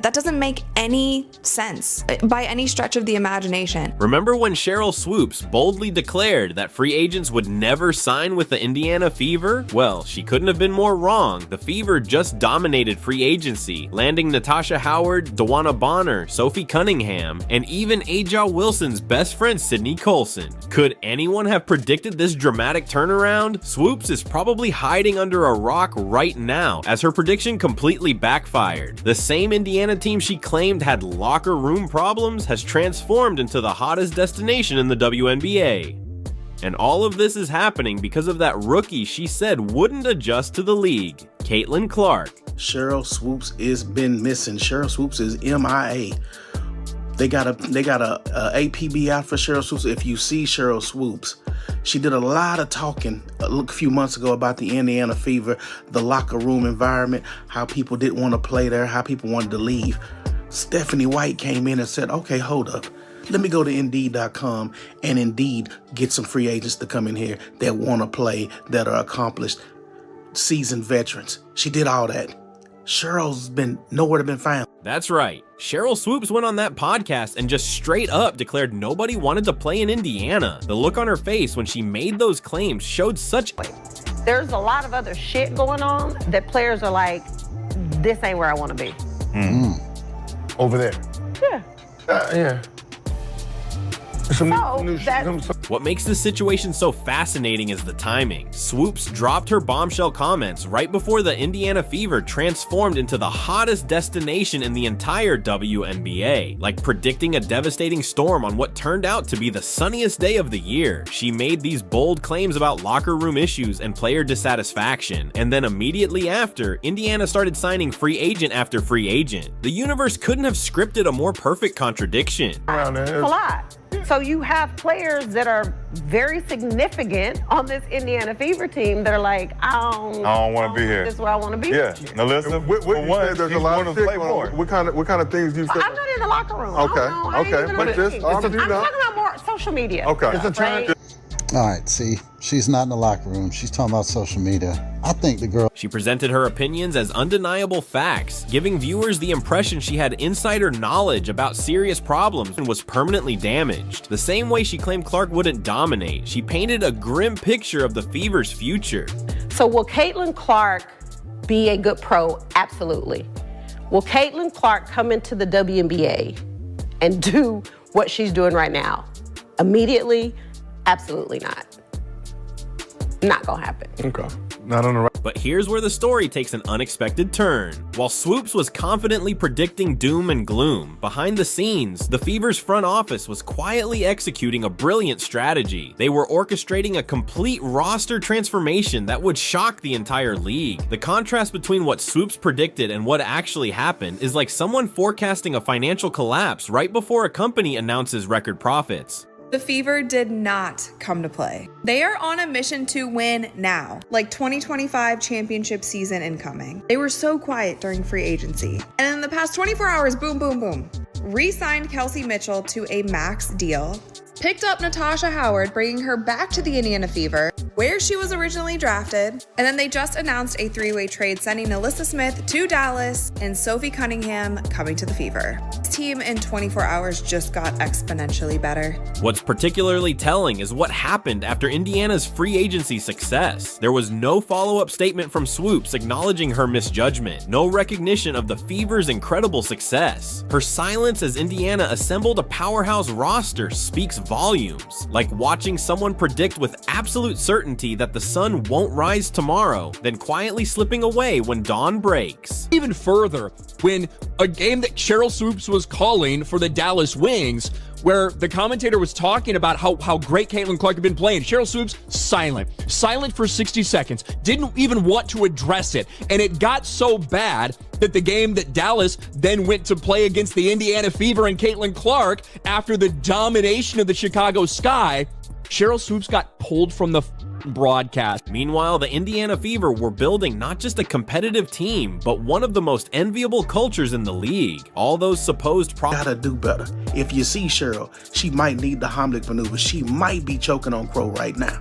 That doesn't make any sense by any stretch of the imagination. Remember when Sheryl Swoopes boldly declared that free agents would never sign with the Indiana Fever? Well, she couldn't have been more wrong. The Fever just dominated free agency, landing Natasha Howard, Dawana Bonner, Sophie Cunningham, and even Aja Wilson's best friend Sydney Colson. Could anyone have predicted this dramatic turnaround? Swoopes is probably hiding under a rock right now, as her prediction completely backfired. The same Indiana team she claimed had locker room problems has transformed into the hottest destination in the WNBA. And all of this is happening because of that rookie she said wouldn't adjust to the league, Caitlyn Clark. Sheryl Swoopes is been missing. Sheryl Swoopes is MIA. They got a APB out for Sheryl Swoopes. If you see Sheryl Swoopes, she did a lot of talking a few months ago about the Indiana Fever, the locker room environment, how people didn't want to play there, how people wanted to leave. Stephanie White came in and said, okay, hold up. Let me go to Indeed.com and Indeed get some free agents to come in here that want to play, that are accomplished, seasoned veterans. She did all that. Cheryl's been nowhere to been found. That's right. Sheryl Swoopes went on that podcast and just straight up declared nobody wanted to play in Indiana. The look on her face when she made those claims showed such... There's a lot of other shit going on that players are like, this ain't where I want to be. Over there. Yeah. Yeah. What makes this situation so fascinating is the timing. Swoopes dropped her bombshell comments right before the Indiana Fever transformed into the hottest destination in the entire WNBA, like predicting a devastating storm on what turned out to be the sunniest day of the year. She made these bold claims about locker room issues and player dissatisfaction, and then immediately after, Indiana started signing free agent after free agent. The universe couldn't have scripted a more perfect contradiction. It's a lot. So you have players that are very significant on this Indiana Fever team that are like, I don't want to be here. This is where I want to be. Yeah. This year. Now listen, What you said, there's a lot of shit going on. What kind of things do you say? I'm not in the locker room. Okay, I ain't even but on just, the team. I'm I'm talking about more social media. Okay. It's a time. Right? All right, see, she's not in the locker room. She's talking about social media. I think the girl... She presented her opinions as undeniable facts, giving viewers the impression she had insider knowledge about serious problems and was permanently damaged. The same way she claimed Clark wouldn't dominate, she painted a grim picture of the Fever's future. So will Caitlyn Clark be a good pro? Absolutely. Will Caitlyn Clark come into the WNBA and do what she's doing right now? Immediately? Absolutely not. Not gonna happen. Okay. Not on the right. But here's where the story takes an unexpected turn. While Swoopes was confidently predicting doom and gloom, behind the scenes, the Fever's front office was quietly executing a brilliant strategy. They were orchestrating a complete roster transformation that would shock the entire league. The contrast between what Swoopes predicted and what actually happened is like someone forecasting a financial collapse right before a company announces record profits. The Fever did not come to play. They are on a mission to win now, like 2025 championship season incoming. They were so quiet during free agency. And in the past 24 hours, boom, boom, boom. Re-signed Kelsey Mitchell to a max deal. Picked up Natasha Howard, bringing her back to the Indiana Fever, where she was originally drafted. And then they just announced a three-way trade, sending Alyssa Smith to Dallas and Sophie Cunningham coming to the Fever. This team in 24 hours just got exponentially better. What's particularly telling is what happened after Indiana's free agency success. There was no follow-up statement from Swoopes acknowledging her misjudgment, no recognition of the Fever's incredible success. Her silence as Indiana assembled a powerhouse roster speaks volumes, like watching someone predict with absolute certainty that the sun won't rise tomorrow, then quietly slipping away when dawn breaks. Even further, when a game that Sheryl Swoopes was calling for the Dallas Wings, where the commentator was talking about how great Caitlyn Clark had been playing, Sheryl Swoopes, silent for 60 seconds, didn't even want to address it. And it got so bad that the game that Dallas then went to play against the Indiana Fever and Caitlyn Clark, after the domination of the Chicago Sky, Sheryl Swoopes got pulled from the broadcast. Meanwhile, the Indiana Fever were building not just a competitive team, but one of the most enviable cultures in the league. All those supposed Gotta do better. If you see Sheryl, she might need the Heimlich maneuver. She might be choking on Crow right now.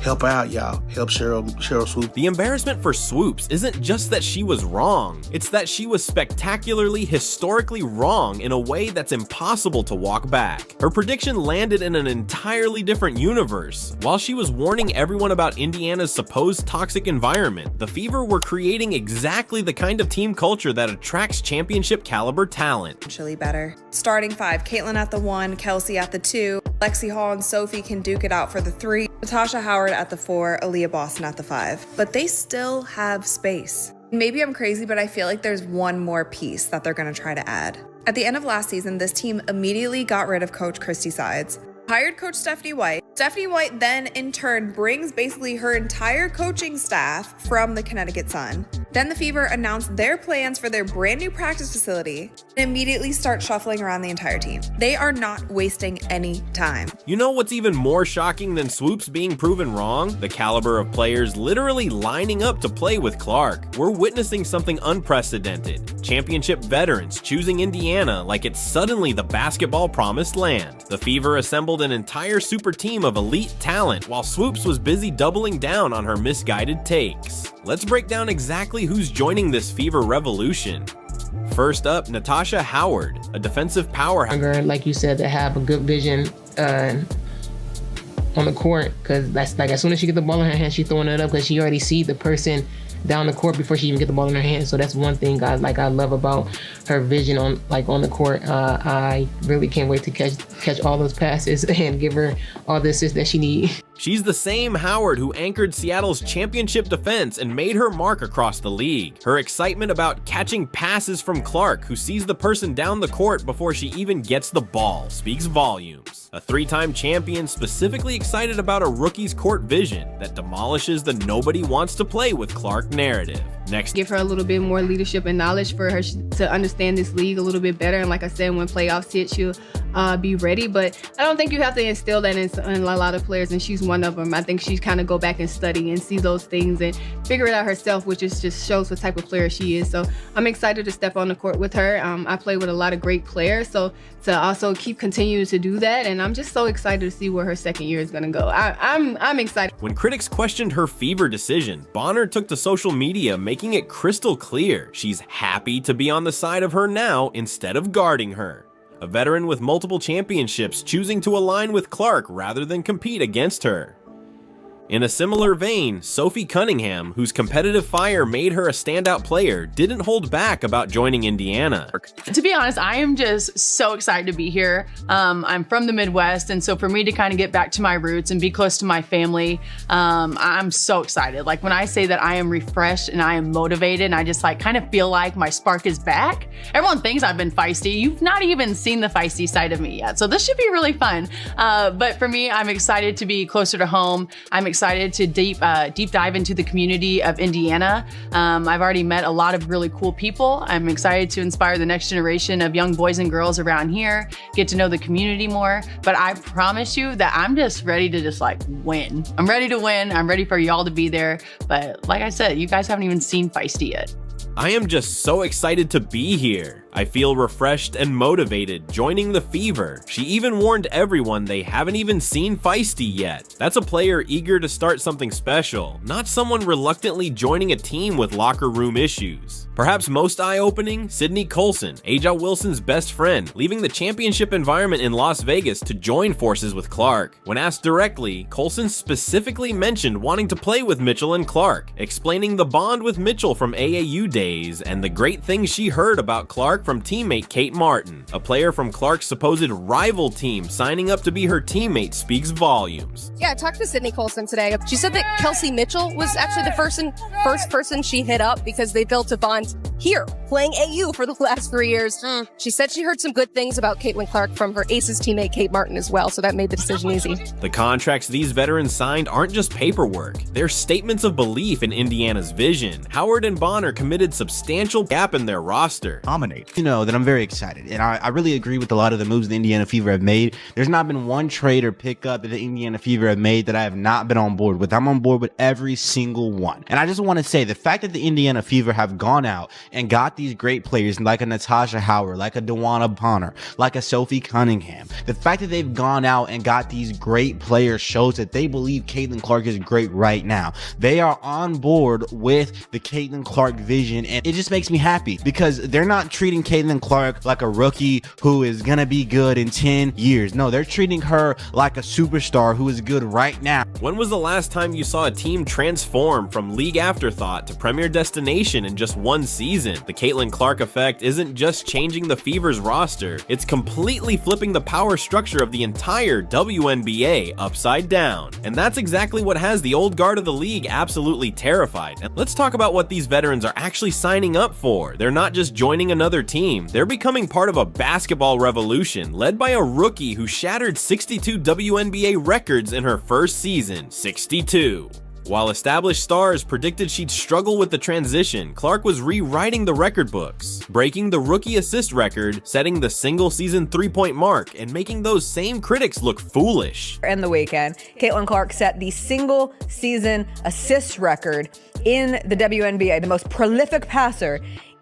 Help out, y'all. Help Cheryl Swoops. The embarrassment for Swoops isn't just that she was wrong, it's that she was spectacularly, historically wrong in a way that's impossible to walk back. Her prediction landed in an entirely different universe. While she was warning everyone about Indiana's supposed toxic environment, the Fever were creating exactly the kind of team culture that attracts championship caliber talent. Actually better. Starting five, Caitlyn at the 1, Kelsey at the 2, Lexi Hall and Sophie can duke it out for the 3, Natasha Howard at the 4, Aaliyah Boston at the 5. But they still have space. Maybe I'm crazy, but I feel like there's one more piece that they're gonna try to add. At the end of last season, this team immediately got rid of Coach Christy Sides, hired Coach Stephanie White. Stephanie White then, in turn, brings basically her entire coaching staff from the Connecticut Sun. Then the Fever announced their plans for their brand new practice facility and immediately start shuffling around the entire team. They are not wasting any time. You know what's even more shocking than Swoops being proven wrong? The caliber of players literally lining up to play with Clark. We're witnessing something unprecedented. Championship veterans choosing Indiana like it's suddenly the basketball promised land. The Fever assembled an entire super team of elite talent while Swoops was busy doubling down on her misguided takes. Let's break down exactly who's joining this Fever revolution. First up, Natasha Howard, a defensive powerhouse. Like you said, to have a good vision on the court, because that's like as soon as she gets the ball in her hand, she's throwing it up because she already sees the person down the court before she even get the ball in her hand. So that's one thing I love about her vision on the court. I really can't wait to catch all those passes and give her all the assists that she needs. She's the same Howard who anchored Seattle's championship defense and made her mark across the league. Her excitement about catching passes from Clark, who sees the person down the court before she even gets the ball, speaks volumes. A 3-time champion specifically excited about a rookie's court vision that demolishes the nobody wants to play with Clark narrative. Next, give her a little bit more leadership and knowledge for her to understand this league a little bit better. And like I said, when playoffs hit, she'll be ready. But I don't think you have to instill that in a lot of players, and she's one of them. I think she's kind of go back and study and see those things and figure it out herself, which is just shows what type of player she is. So I'm excited to step on the court with her. I play with a lot of great players, so to also continue to do that, and I'm just so excited to see where her second year is going to go. I'm excited. When critics questioned her Fever decision, Bonner took to social media, making it crystal clear she's happy to be on the side of her now instead of guarding her. A veteran with multiple championships choosing to align with Clark rather than compete against her. In a similar vein, Sophie Cunningham, whose competitive fire made her a standout player, didn't hold back about joining Indiana. To be honest, I am just so excited to be here. I'm from the Midwest, and so for me to kind of get back to my roots and be close to my family, I'm so excited. Like when I say that I am refreshed and I am motivated, and I just like kind of feel like my spark is back. Everyone thinks I've been feisty. You've not even seen the feisty side of me yet, so this should be really fun. But for me, I'm excited to be closer to home. I'm excited to deep dive into the community of Indiana. I've already met a lot of really cool people. I'm excited to inspire the next generation of young boys and girls around here, get to know the community more. But I promise you that I'm just ready to just like win. I'm ready to win. I'm ready for y'all to be there. But like I said, you guys haven't even seen feisty yet. I am just so excited to be here. I feel refreshed and motivated joining the Fever. She even warned everyone they haven't even seen feisty yet. That's a player eager to start something special, not someone reluctantly joining a team with locker room issues. Perhaps most eye-opening, Sydney Colson, Aja Wilson's best friend, leaving the championship environment in Las Vegas to join forces with Clark. When asked directly, Colson specifically mentioned wanting to play with Mitchell and Clark, explaining the bond with Mitchell from AAU days and the great things she heard about Clark from teammate Kate Martin. A player from Clark's supposed rival team signing up to be her teammate speaks volumes. Yeah, I talked to Sydney Colson today. She said that Kelsey Mitchell was actually the first person she hit up because they built a bond here, playing AU for the last 3 years. She said she heard some good things about Caitlyn Clark from her Aces teammate Kate Martin as well, so that made the decision easy. The contracts these veterans signed aren't just paperwork. They're statements of belief in Indiana's vision. Howard and Bonner committed substantial gap in their roster. Dominate. You know that I'm very excited, and I really agree with a lot of the moves the Indiana Fever have made. There's not been one trade or pickup that the Indiana Fever have made that I have not been on board with. I'm on board with every single one. And I just want to say the fact that the Indiana Fever have gone out and got these great players like a Natasha Howard, like a Dewana Bonner, like a Sophie Cunningham. The fact that they've gone out and got these great players shows that they believe Caitlyn Clark is great right now. They are on board with the Caitlyn Clark vision, and it just makes me happy because they're not treating Caitlyn Clark like a rookie who is gonna be good in 10 years. No, they're treating her like a superstar who is good right now. When was the last time you saw a team transform from league afterthought to premier destination in just one season? The Caitlyn Clark effect isn't just changing the Fever's roster, it's completely flipping the power structure of the entire WNBA upside down. And that's exactly what has the old guard of the league absolutely terrified. And let's talk about what these veterans are actually signing up for. They're not just joining another team, they're becoming part of a basketball revolution led by a rookie who shattered 62 WNBA records in her first season. 62. While established stars predicted she'd struggle with the transition, Clark was rewriting the record books, breaking the rookie assist record, setting the single-season three-point mark, and making those same critics look foolish. In the weekend, Caitlyn Clark set the single-season assist record in the WNBA, the most prolific passer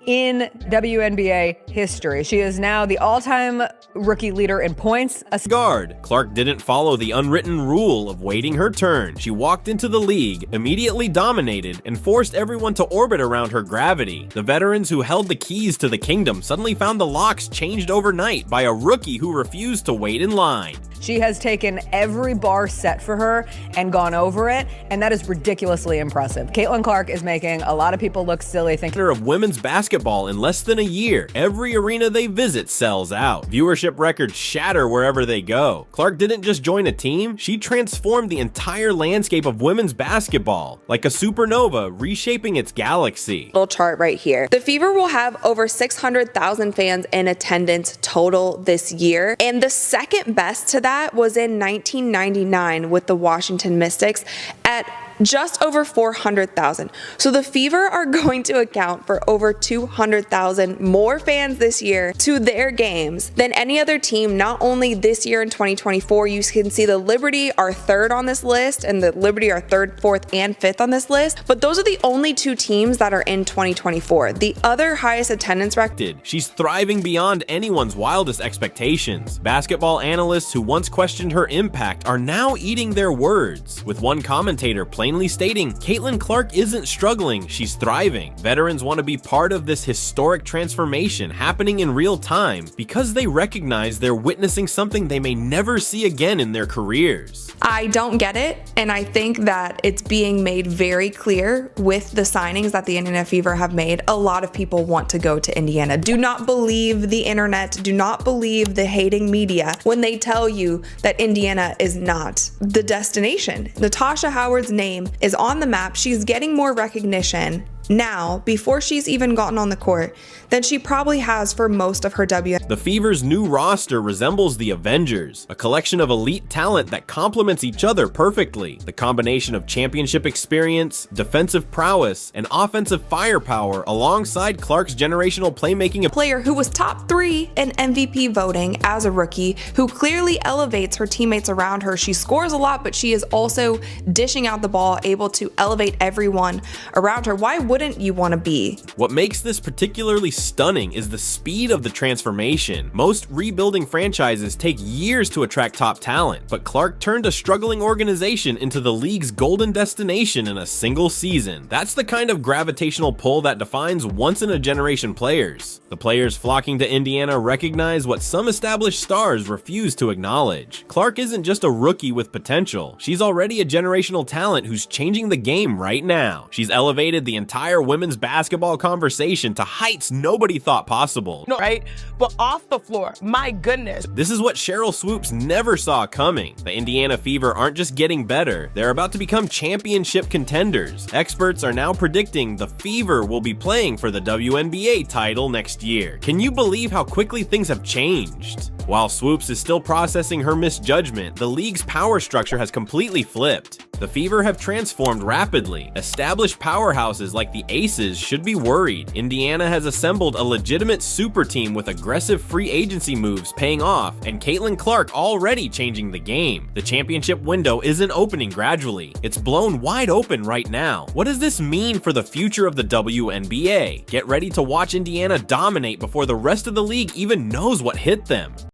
in WNBA history. She is now the all-time rookie leader in points. Guard. Clark didn't follow the unwritten rule of waiting her turn. She walked into the league, immediately dominated, and forced everyone to orbit around her gravity. The veterans who held the keys to the kingdom suddenly found the locks changed overnight by a rookie who refused to wait in line. She has taken every bar set for her and gone over it, and that is ridiculously impressive. Caitlyn Clark is making a lot of people look silly thinking of women's basketball in less than a year. Every arena they visit sells out. Viewership records shatter wherever they go. Clark didn't just join a team, she transformed the entire landscape of women's basketball, like a supernova reshaping its galaxy. Little chart right here. The Fever will have over 600,000 fans in attendance total this year, and the second best to that was in 1999 with the Washington Mystics at just over 400,000. So the Fever are going to account for over 200,000 more fans this year to their games than any other team, not only this year in 2024. You can see the Liberty are third on this list, and the Liberty are third, fourth, and fifth on this list, but those are the only two teams that are in 2024. The other highest attendance record. She's thriving beyond anyone's wildest expectations. Basketball analysts who once questioned her impact are now eating their words, with one commentator plainly stating, Caitlyn Clark isn't struggling, she's thriving. Veterans want to be part of this historic transformation happening in real time because they recognize they're witnessing something they may never see again in their careers. I don't get it, and I think that it's being made very clear with the signings that the Indiana Fever have made. A lot of people want to go to Indiana. Do not believe the internet, do not believe the hating media when they tell you that Indiana is not the destination. Natasha Howard's name is on the map. She's getting more recognition now, before she's even gotten on the court, than she probably has for most of her The Fever's new roster resembles the Avengers, a collection of elite talent that complements each other perfectly. The combination of championship experience, defensive prowess, and offensive firepower alongside Clark's generational playmaking. A player who was top 3 in MVP voting as a rookie, who clearly elevates her teammates around her. She scores a lot, but she is also dishing out the ball, able to elevate everyone around her. Why wouldn't you want to be? What makes this particularly stunning is the speed of the transformation. Most rebuilding franchises take years to attract top talent, but Clark turned a struggling organization into the league's golden destination in a single season. That's the kind of gravitational pull that defines once-in-a-generation players. The players flocking to Indiana recognize what some established stars refuse to acknowledge. Clark isn't just a rookie with potential. She's already a generational talent who's changing the game right now. She's elevated the entire women's basketball conversation to heights nobody thought possible. No, right? But off the floor, my goodness. This is what Sheryl Swoopes never saw coming. The Indiana Fever aren't just getting better, they're about to become championship contenders. Experts are now predicting the Fever will be playing for the WNBA title next year. Can you believe how quickly things have changed? While Swoops is still processing her misjudgment, the league's power structure has completely flipped. The Fever have transformed rapidly. Established powerhouses like the Aces should be worried. Indiana has assembled a legitimate super team with aggressive free agency moves paying off, and Caitlyn Clark already changing the game. The championship window isn't opening gradually. It's blown wide open right now. What does this mean for the future of the WNBA? Get ready to watch Indiana dominate before the rest of the league even knows what hit them.